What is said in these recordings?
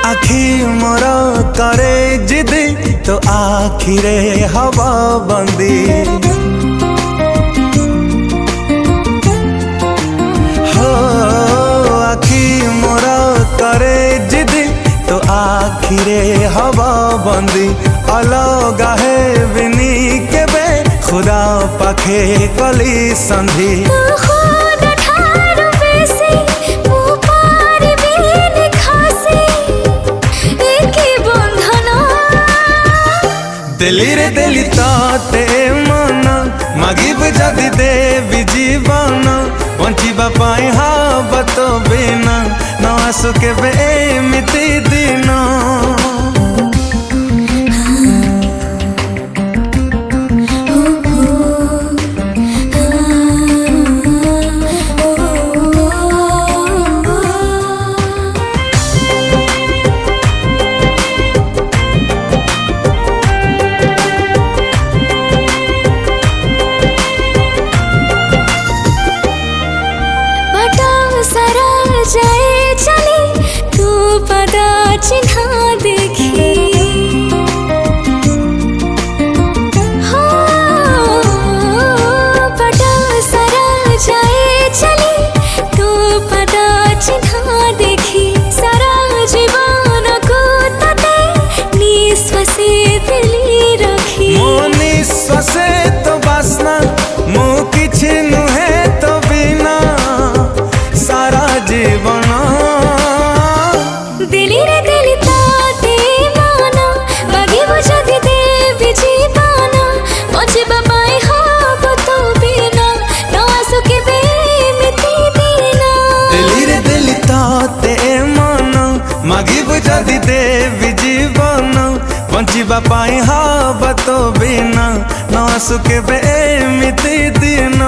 आखि मोर करे जिद तो आखिरे हवा बंदी हो। आखि मोर करे जिद तो आखिरे हवा बंदी अलगा है बिनी केबे खुदा पाखे कली संधि दिली रे दिली ताते मन मागिब जदि देवी जीवन बंचिबा पाई हाबत बिना न आसु केबे एमिति दिन जाए चली तू पदा चिन्हा देखी हो पटा सरा जाए चली तू पदा चिन्हा देखी सारा जीवन को तते निश्वासे दिली रखी मो निश्वासे तो बासना मो किछि नुहे तो बिना सारा जीवन दिली रे दिली ताते माना मागिब जदि देवी जीवन बंचिबा पाई हाबत बिना न आसु केबे एमिति दिन दिली रे दिली ताते माना मागिब जदि देवी जीवन बंचिबा पाई हाबत बिना न आसु केबे एमिति दिन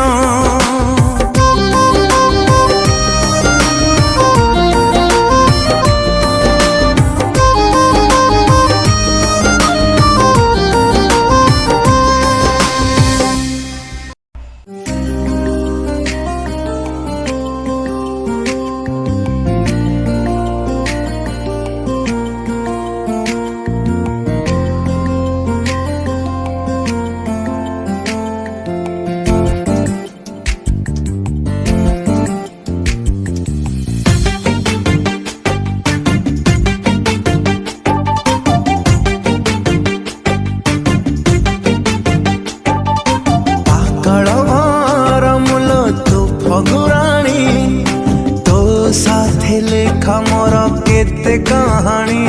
लेखा मोर केते कहानी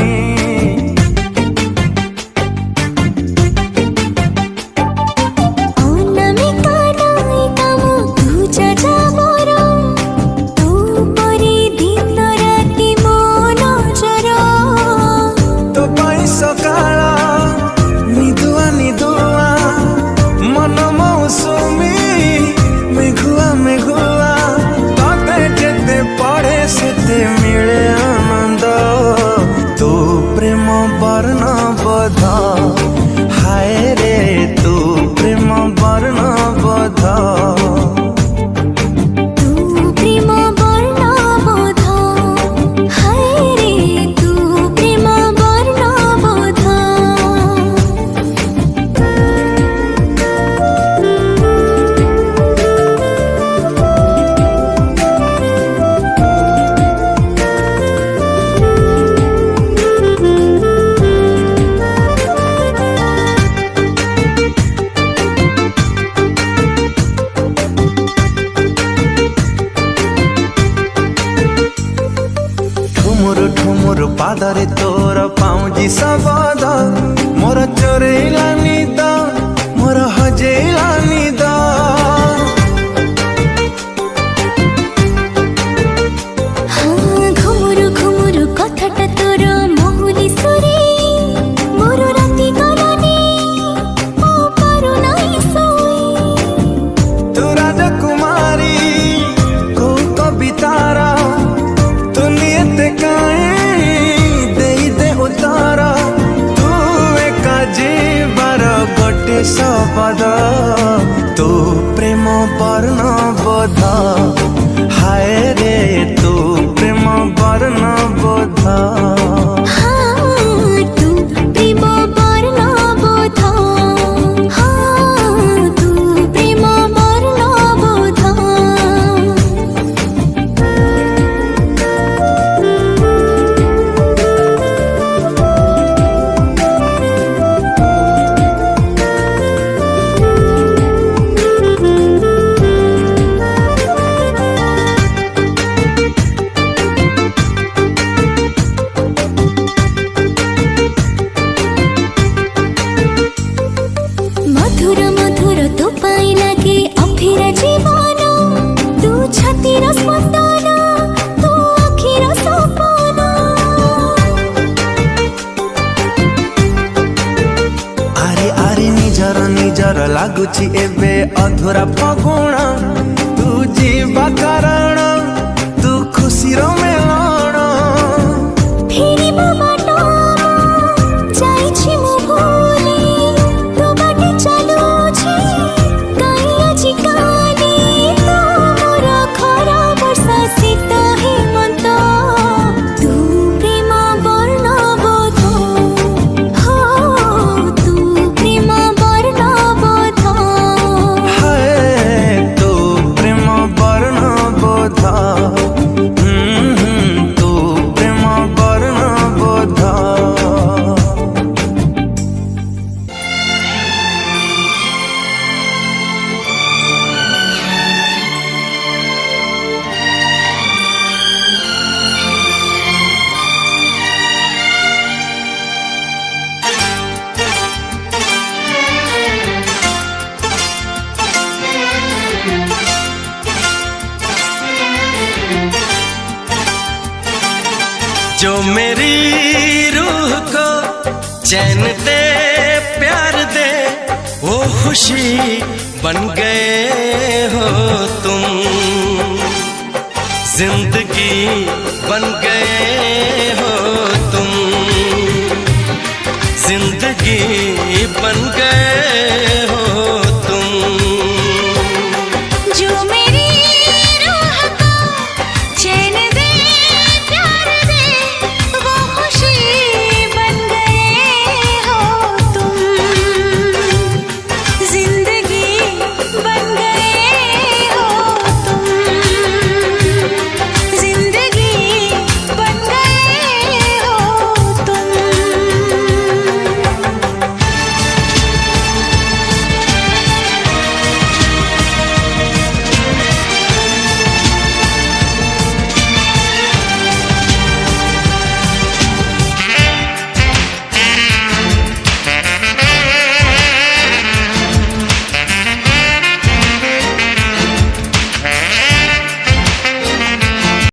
तो पाई सकाला निदुआ निदुआ मन मौसुमी मेघुआ मेघुआ तते जेते पढ़े सेते मिले आनंद तू प्रेम वर्ण बध हाय रे तू प्रेम वर्ण बध ठुमुर पादरे तोर पाउजी सबद मोर चोरेला निद मोर हजेला निद घुमुरु घुमुरु कथाटा तोर महुली सुरे मोर राति गलानी ओ पारु नाई सोई तू राजकुमारी को कवितारा तू नियत काए उतारा तू एक जीवर गोटे सबद ସୁନ୍ଦର ଲାଗୁଛି ଏବେ ଅଧୁରା ଫଗୁଣ ତୁ ଯିବା କାରଣ ତୁ ଖୁସିର ମେଲଣ ଫେରିବା ବାଟ ଯାଇଛି ମୁଁ ଭୁଲି ତୋ ବାଟେ ଚାଲୁଛି କାହିଁ ଆଜି କାଲି ତୁ ମୋର ଖରା ବର୍ଷା ଶୀତ ହେମନ୍ତ ତୁ ପ୍ରେମ ବର୍ଣ୍ଣବୋଧ ହୋ ତୁ ପ୍ରେମ ବର୍ଣ୍ଣବୋଧ ହାଏ ତୁ ପ୍ରେମ ବର୍ଣ୍ଣବୋଧ ତୁ ପ୍ରେମ ବର୍ଣ୍ଣବୋଧ जो मेरी रूह को चैन दे प्यार दे वो खुशी बन गए हो तुम जिंदगी बन गए हो तुम जिंदगी बन गए हो